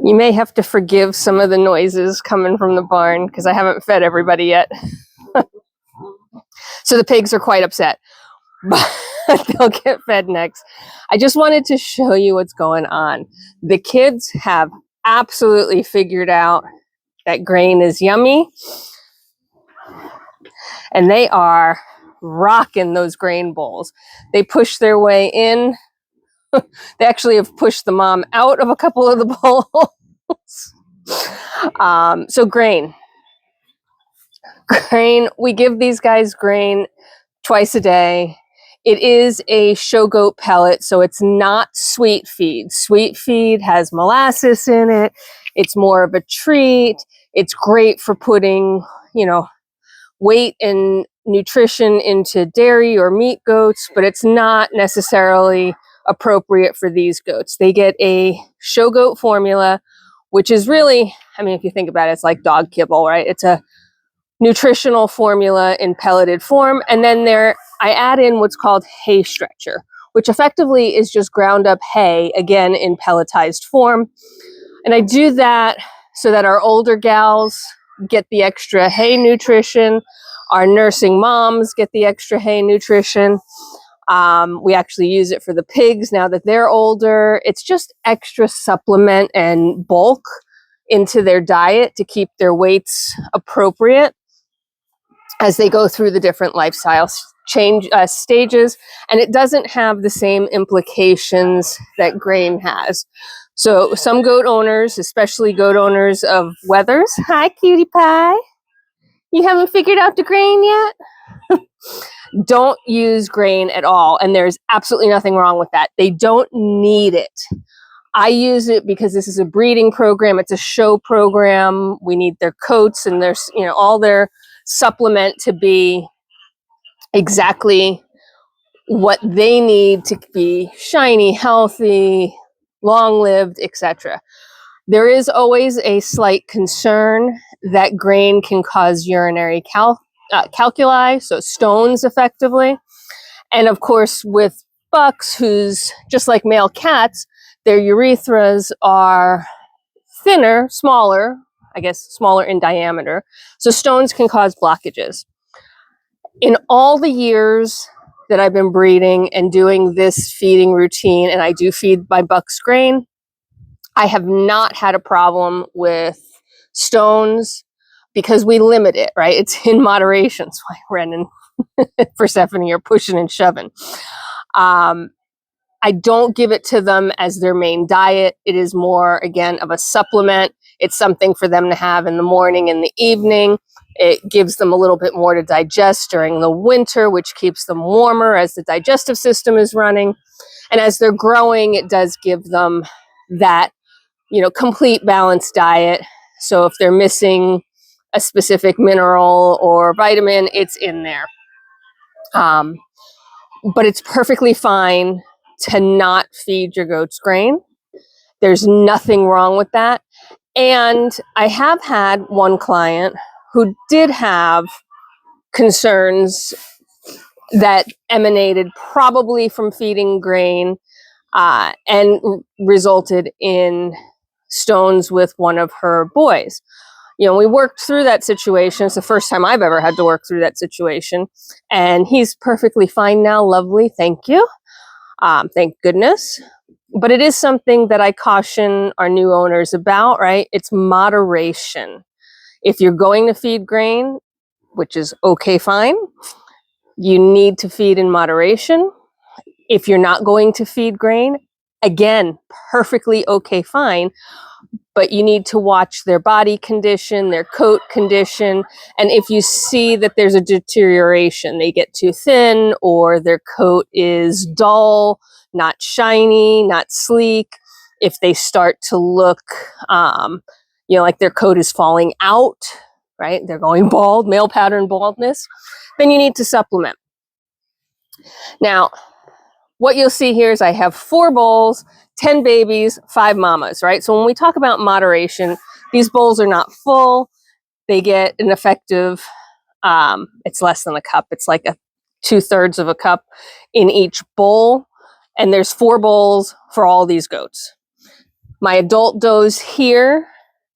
You may have to forgive some of the noises coming from the barn because I haven't fed everybody yet. So the pigs are quite upset, but they'll get fed next. I just wanted to show you what's going on. The kids have absolutely figured out that grain is yummy, and they are rocking those grain bowls. They push their way in. They actually have pushed the mom out of a couple of the bowls. So grain, we give these guys grain twice a day. It is a show goat pellet, so it's not sweet feed. Sweet feed has molasses in it. It's more of a treat. It's great for putting, weight and nutrition into dairy or meat goats, but it's not necessarily appropriate for these goats. They get a show goat formula, which is really, if you think about it, it's like dog kibble, right? It's a nutritional formula in pelleted form. And then I add in what's called hay stretcher, which effectively is just ground up hay, again, in pelletized form. And I do that so that our older gals get the extra hay nutrition. Our nursing moms get the extra hay nutrition. We actually use it for the pigs now that they're older. It's just extra supplement and bulk into their diet to keep their weights appropriate as they go through the different lifestyle change stages. And it doesn't have the same implications that grain has. So some goat owners, especially goat owners of wethers, hi cutie pie, you haven't figured out the grain yet? Don't use grain at all. And there's absolutely nothing wrong with that. They don't need it. I use it because this is a breeding program. It's a show program. We need their coats and their, all their supplement to be exactly what they need to be shiny, healthy, long-lived, etc. There is always a slight concern that grain can cause urinary calculi, so stones effectively. And of course, with bucks, who's just like male cats, their urethras are thinner, smaller, smaller in diameter. So stones can cause blockages. In all the years that I've been breeding and doing this feeding routine, and I do feed my bucks grain, I have not had a problem with stones because we limit it, right? It's in moderation. That's why Ren and Persephone are pushing and shoving. I don't give it to them as their main diet. It is more, again, of a supplement. It's something for them to have in the morning and the evening. It gives them a little bit more to digest during the winter, which keeps them warmer as the digestive system is running. And as they're growing, it does give them that, complete balanced diet. So if they're missing a specific mineral or vitamin, it's in there. But it's perfectly fine to not feed your goats grain. There's nothing wrong with that. And I have had one client who did have concerns that emanated probably from feeding grain and resulted in stones with one of her boys. We worked through that situation. It's the first time I've ever had to work through that situation. And he's perfectly fine now. Lovely. Thank you. Thank goodness. But it is something that I caution our new owners about, right? It's moderation. If you're going to feed grain, which is okay, fine, you need to feed in moderation. If you're not going to feed grain, again, perfectly okay, fine, but you need to watch their body condition, their coat condition, and if you see that there's a deterioration, they get too thin or their coat is dull, not shiny, not sleek, if they start to look, like their coat is falling out, right? They're going bald, male pattern baldness, then you need to supplement. Now, what you'll see here is I have 4 bowls, 10 babies, 5 mamas, right? So when we talk about moderation, these bowls are not full. They get an effective, it's less than a cup. It's like 2/3 of a cup in each bowl. And there's 4 bowls for all these goats. My adult does here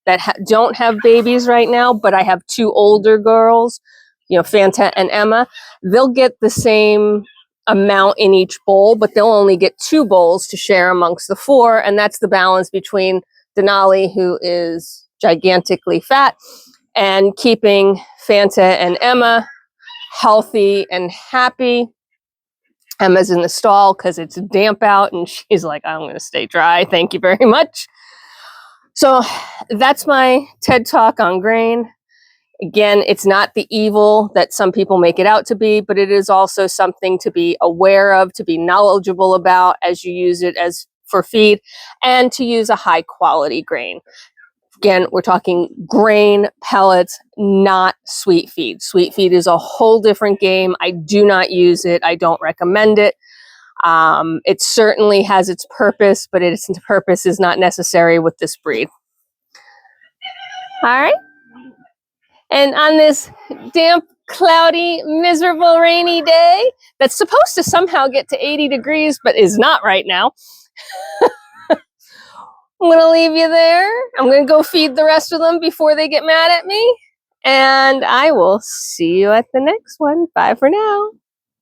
that don't have babies right now, but I have 2 older girls, you know, Fanta and Emma. They'll get the same amount in each bowl, but they'll only get 2 bowls to share amongst the 4. And that's the balance between Denali, who is gigantically fat, and keeping Fanta and Emma healthy and happy. Emma's in the stall because it's damp out, and she's like, I'm going to stay dry. Thank you very much. So that's my TED Talk on grain. Again, it's not the evil that some people make it out to be, but it is also something to be aware of, to be knowledgeable about as you use it as for feed, and to use a high quality grain. Again, we're talking grain pellets, not sweet feed. Sweet feed is a whole different game. I do not use it. I don't recommend it. It certainly has its purpose, but its purpose is not necessary with this breed. All right. And on this damp, cloudy, miserable, rainy day that's supposed to somehow get to 80 degrees, but is not right now, I'm going to leave you there. I'm going to go feed the rest of them before they get mad at me. And I will see you at the next one. Bye for now.